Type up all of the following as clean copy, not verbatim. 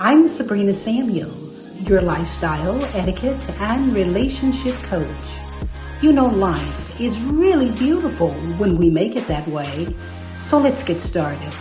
I'm Sabrina Samuels, your lifestyle, etiquette, and relationship coach. You know, life is really beautiful when we make it that way. So let's get started.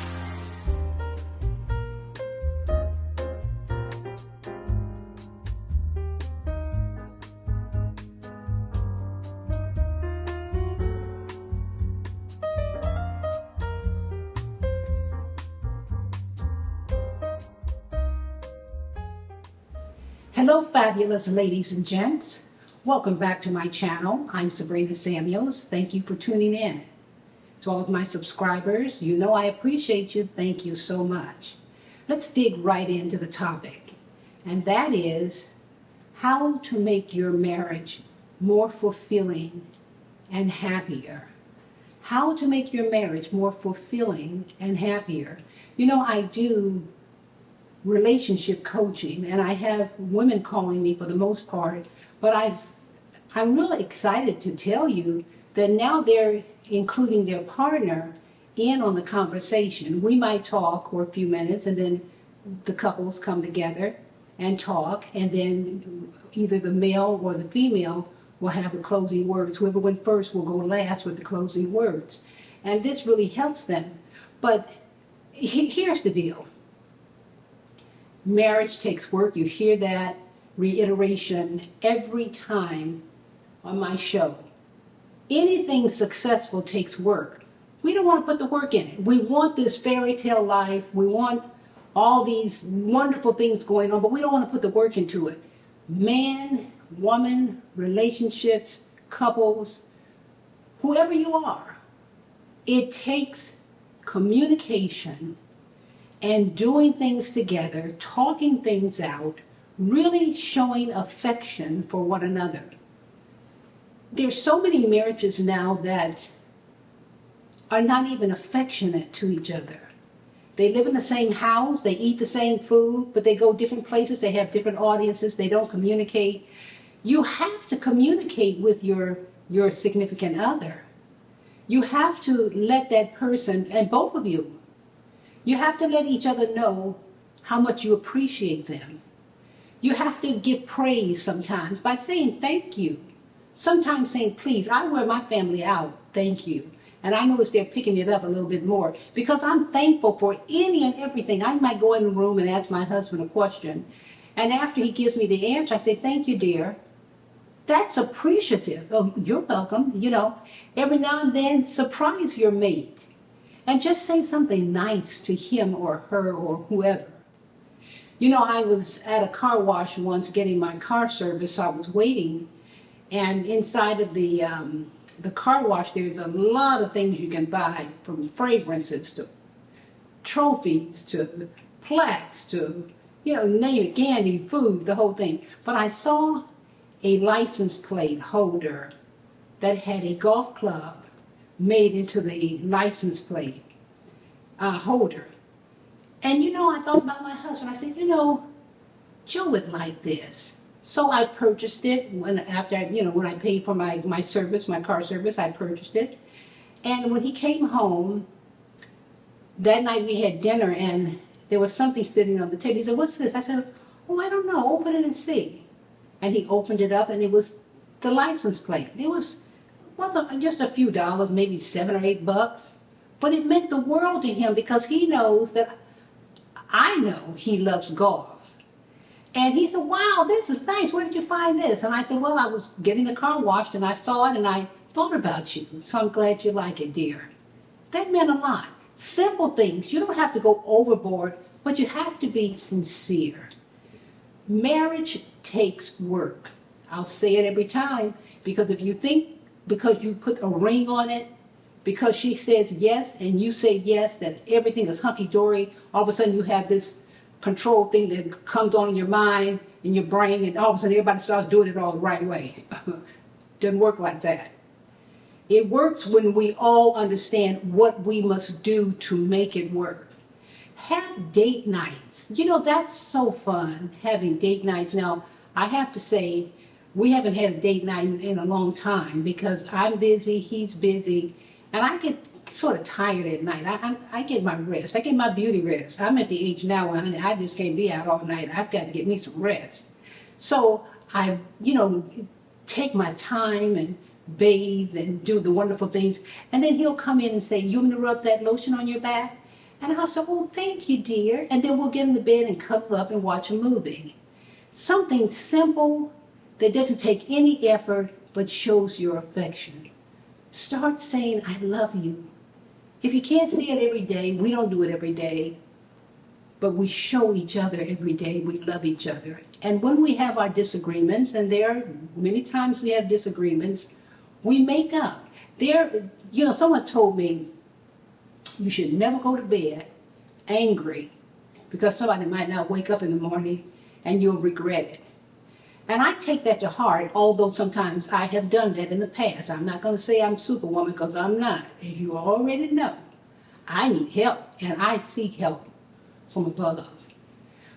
Hello, fabulous ladies and gents. Welcome back to my channel. I'm Sabrina Samuels. Thank you for tuning in. To all of my subscribers, you know I appreciate you. Thank you so much. Let's dig right into the topic, and that is how to make your marriage more fulfilling and happier. How to make your marriage more fulfilling and happier. You know, I do relationship coaching, and I have women calling me for the most part, but I'm really excited to tell you that now they're including their partner in on the conversation. We might talk for a few minutes, and then the couples come together and talk, and then either the male or the female will have the closing words. Whoever went first will go last with the closing words. And this really helps them. But here's the deal. Marriage takes work. You hear that reiteration every time on my show. Anything successful takes work. We don't want to put the work in it. We want this fairy tale life. We want all these wonderful things going on, but we don't want to put the work into it. Man, woman, relationships, couples, whoever you are, it takes communication and doing things together, talking things out, really showing affection for one another. There's so many marriages now that are not even affectionate to each other. They live in the same house, they eat the same food, but they go different places, they have different audiences, they don't communicate. You have to communicate with your significant other. You have to let that person, and both of you have to let each other know how much you appreciate them. You have to give praise sometimes by saying thank you. Sometimes saying, please, I wear my family out, thank you. And I notice they're picking it up a little bit more because I'm thankful for any and everything. I might go in the room and ask my husband a question, and after he gives me the answer, I say, thank you, dear. That's appreciative. Oh, you're welcome. You know, every now and then, surprise your mate. And just say something nice to him or her or whoever. You know, I was at a car wash once getting my car serviced, so I was waiting. And inside of the car wash, there's a lot of things you can buy, from fragrances to trophies to plaques to, you know, name it, candy, food, the whole thing. But I saw a license plate holder that had a golf club made into the license plate holder. And you know, I thought about my husband. I said, you know, Joe would like this. So I purchased it when I paid for my service, my car service, I purchased it. And when he came home, that night we had dinner and there was something sitting on the table. He said, what's this? I said, oh, I don't know, open it and see. And he opened it up and it was the license plate. It wasn't just a few dollars, maybe $7 or $8, but it meant the world to him because he knows that I know he loves golf. And he said, wow, this is nice. Where did you find this? And I said, well, I was getting the car washed and I saw it and I thought about you. So I'm glad you like it, dear. That meant a lot. Simple things. You don't have to go overboard, but you have to be sincere. Marriage takes work. I'll say it every time, because if you think because you put a ring on it, because she says yes and you say yes, that everything is hunky-dory, all of a sudden you have this control thing that comes on in your mind, in your brain, and all of a sudden everybody starts doing it all the right way. Doesn't work like that. It works when we all understand what we must do to make it work. Have date nights. You know, that's so fun, having date nights. Now, I have to say, we haven't had a date night in a long time because I'm busy, he's busy, and I get sort of tired at night. I get my rest. I get my beauty rest. I'm at the age now where I just can't be out all night. I've got to get me some rest. So I, take my time and bathe and do the wonderful things. And then he'll come in and say, you want me to rub that lotion on your back? And I'll say, oh, thank you, dear. And then we'll get in the bed and cuddle up and watch a movie. Something simple that doesn't take any effort but shows your affection. Start saying, I love you. If you can't say it every day, we don't do it every day, but we show each other every day we love each other. And when we have our disagreements, and there are many times we have disagreements, we make up. Someone told me you should never go to bed angry because somebody might not wake up in the morning and you'll regret it. And I take that to heart, although sometimes I have done that in the past. I'm not going to say I'm Superwoman because I'm not. As you already know, I need help and I seek help from above.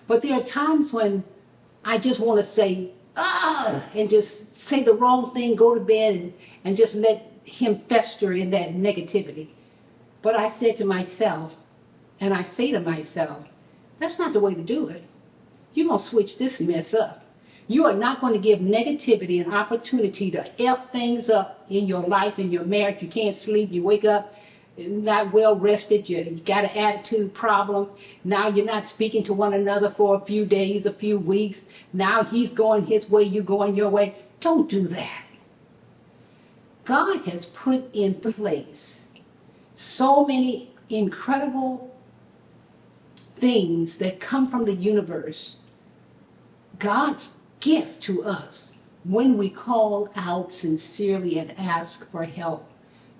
But there are times when I just want to say, and just say the wrong thing, go to bed and just let him fester in that negativity. But I said to myself, and I say to myself, that's not the way to do it. You're going to switch this mess up. You are not going to give negativity an opportunity to F things up in your life, in your marriage. You can't sleep. You wake up not well rested. You got an attitude problem. Now you're not speaking to one another for a few days, a few weeks. Now he's going his way, you're going your way. Don't do that. God has put in place so many incredible things that come from the universe. God's gift to us when we call out sincerely and ask for help.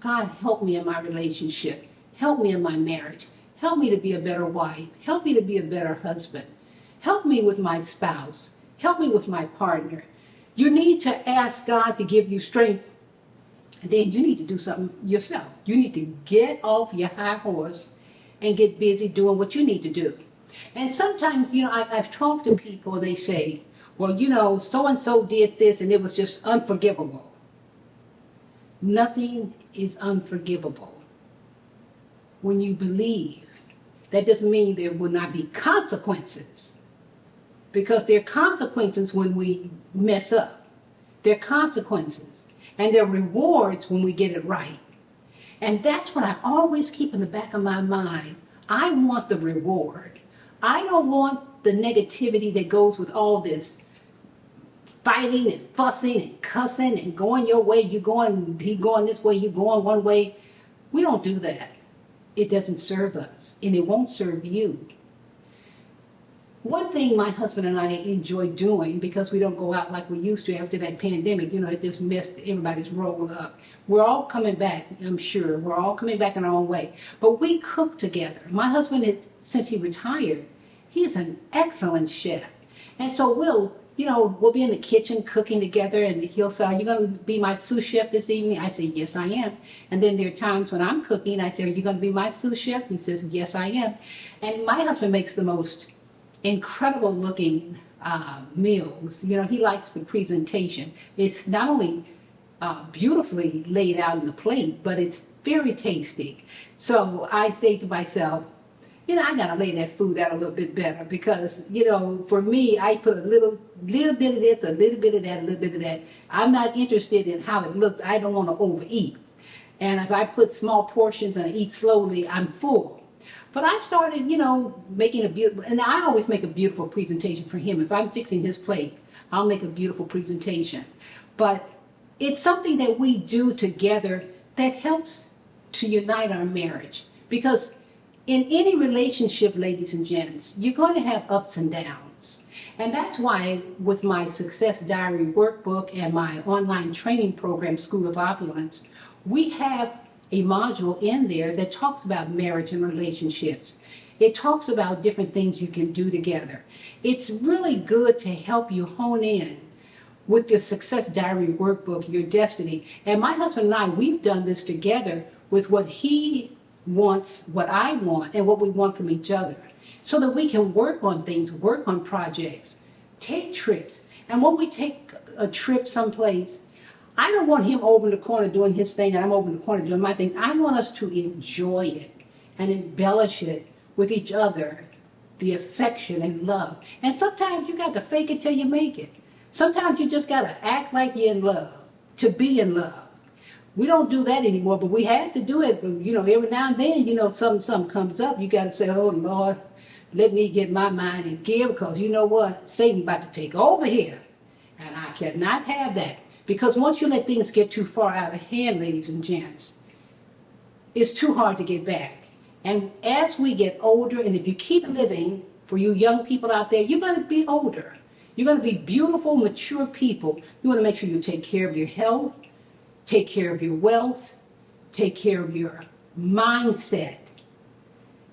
God, help me in my relationship. Help me in my marriage. Help me to be a better wife. Help me to be a better husband. Help me with my spouse. Help me with my partner. You need to ask God to give you strength. And then you need to do something yourself. You need to get off your high horse and get busy doing what you need to do. And sometimes, I've talked to people, they say, well, so-and-so did this and it was just unforgivable. Nothing is unforgivable. When you believe, that doesn't mean there will not be consequences. Because there are consequences when we mess up. There are consequences. And there are rewards when we get it right. And that's what I always keep in the back of my mind. I want the reward. I don't want the negativity that goes with all this fighting and fussing and cussing and going your way, he going this way, you going one way. We don't do that. It doesn't serve us, and it won't serve you. One thing my husband and I enjoy doing, because we don't go out like we used to after that pandemic, it just messed everybody's roll up. We're all coming back, I'm sure. We're all coming back in our own way. But we cook together. My husband, since he retired, he is an excellent chef. And so we'll be in the kitchen cooking together, and he'll say, are you going to be my sous chef this evening? I say, yes, I am. And then there are times when I'm cooking, I say, are you going to be my sous chef? He says, yes, I am. And my husband makes the most incredible looking meals. He likes the presentation. It's not only beautifully laid out on the plate, but it's very tasty. So I say to myself, I gotta lay that food out a little bit better because, for me, I put a little bit of this, a little bit of that, a little bit of that. I'm not interested in how it looks. I don't want to overeat. And if I put small portions and I eat slowly, I'm full. But I started, making a beautiful, and I always make a beautiful presentation for him. If I'm fixing his plate, I'll make a beautiful presentation. But it's something that we do together that helps to unite our marriage. Because in any relationship, ladies and gents, you're going to have ups and downs. And that's why with my Success Diary workbook and my online training program, School of Opulence, we have a module in there that talks about marriage and relationships. It talks about different things you can do together. It's really good to help you hone in with the Success Diary workbook, your destiny. And my husband and I, we've done this together with what he wants, what I want, and what we want from each other, so that we can work on things, work on projects, take trips. And when we take a trip someplace, I don't want him over in the corner doing his thing and I'm over in the corner doing my thing. I want us to enjoy it and embellish it with each other, the affection and love. And sometimes you got to fake it till you make it. Sometimes you just got to act like you're in love, to be in love. We don't do that anymore, but we had to do it. But, every now and then, something comes up. You got to say, oh, Lord, let me get my mind and give, because you know what? Satan's about to take over here. And I cannot have that. Because once you let things get too far out of hand, ladies and gents, it's too hard to get back. And as we get older, and if you keep living, for you young people out there, you're going to be older. You're going to be beautiful, mature people. You want to make sure you take care of your health, take care of your wealth, take care of your mindset.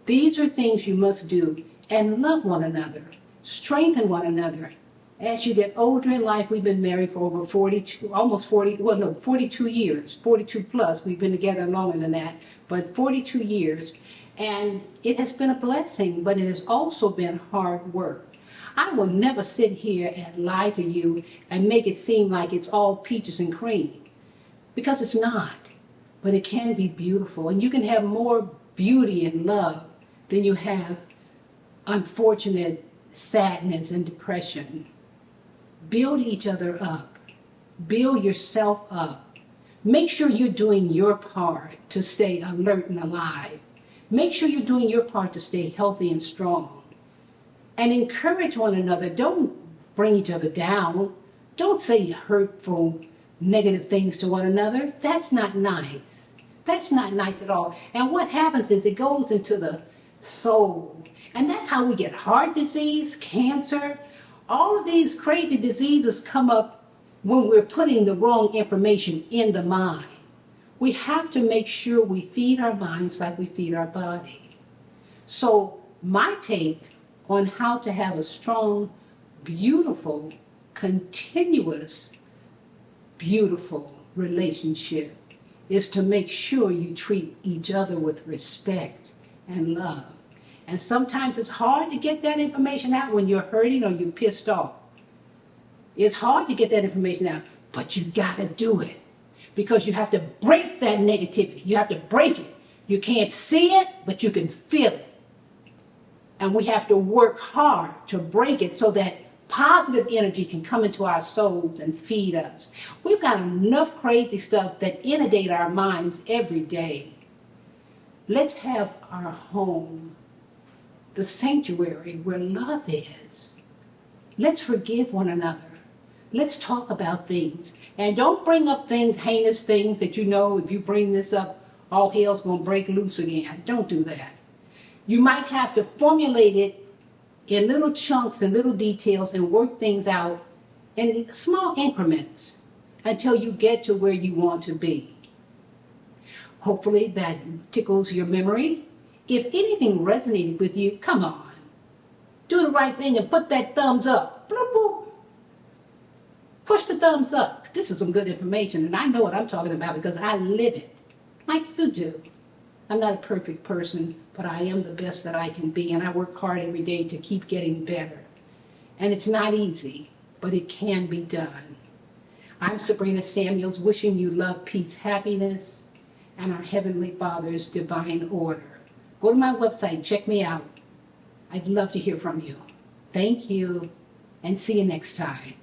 These are things you must do, and love one another, strengthen one another. As you get older in life, we've been married for over 42 years, 42 plus. We've been together longer than that, but 42 years. And it has been a blessing, but it has also been hard work. I will never sit here and lie to you and make it seem like it's all peaches and cream, because it's not. But it can be beautiful, and you can have more beauty and love than you have unfortunate sadness and depression. Build each other up. Build yourself up. Make sure you're doing your part to stay alert and alive. Make sure you're doing your part to stay healthy and strong. And encourage one another. Don't bring each other down. Don't say hurtful, negative things to one another. That's not nice. That's not nice at all. And what happens is it goes into the soul. And that's how we get heart disease, cancer. All of these crazy diseases come up when we're putting the wrong information in the mind. We have to make sure we feed our minds like we feed our body. So my take on how to have a strong, beautiful, continuous, beautiful relationship is to make sure you treat each other with respect and love. And sometimes it's hard to get that information out when you're hurting or you're pissed off. It's hard to get that information out, but you got to do it, because you have to break that negativity. You have to break it. You can't see it, but you can feel it. And we have to work hard to break it so that positive energy can come into our souls and feed us. We've got enough crazy stuff that inundate our minds every day. Let's have our home the sanctuary where love is. Let's forgive one another. Let's talk about things. And don't bring up things, heinous things that you know if you bring this up, all hell's going to break loose again. Don't do that. You might have to formulate it in little chunks and little details and work things out in small increments until you get to where you want to be. Hopefully that tickles your memory. If anything resonated with you, come on. Do the right thing and put that thumbs up. Bloop, bloop. Push the thumbs up. This is some good information, and I know what I'm talking about because I live it, like you do. I'm not a perfect person, but I am the best that I can be, and I work hard every day to keep getting better. And it's not easy, but it can be done. I'm Sabrina Samuels, wishing you love, peace, happiness, and our Heavenly Father's divine order. Go to my website, check me out. I'd love to hear from you. Thank you, and see you next time.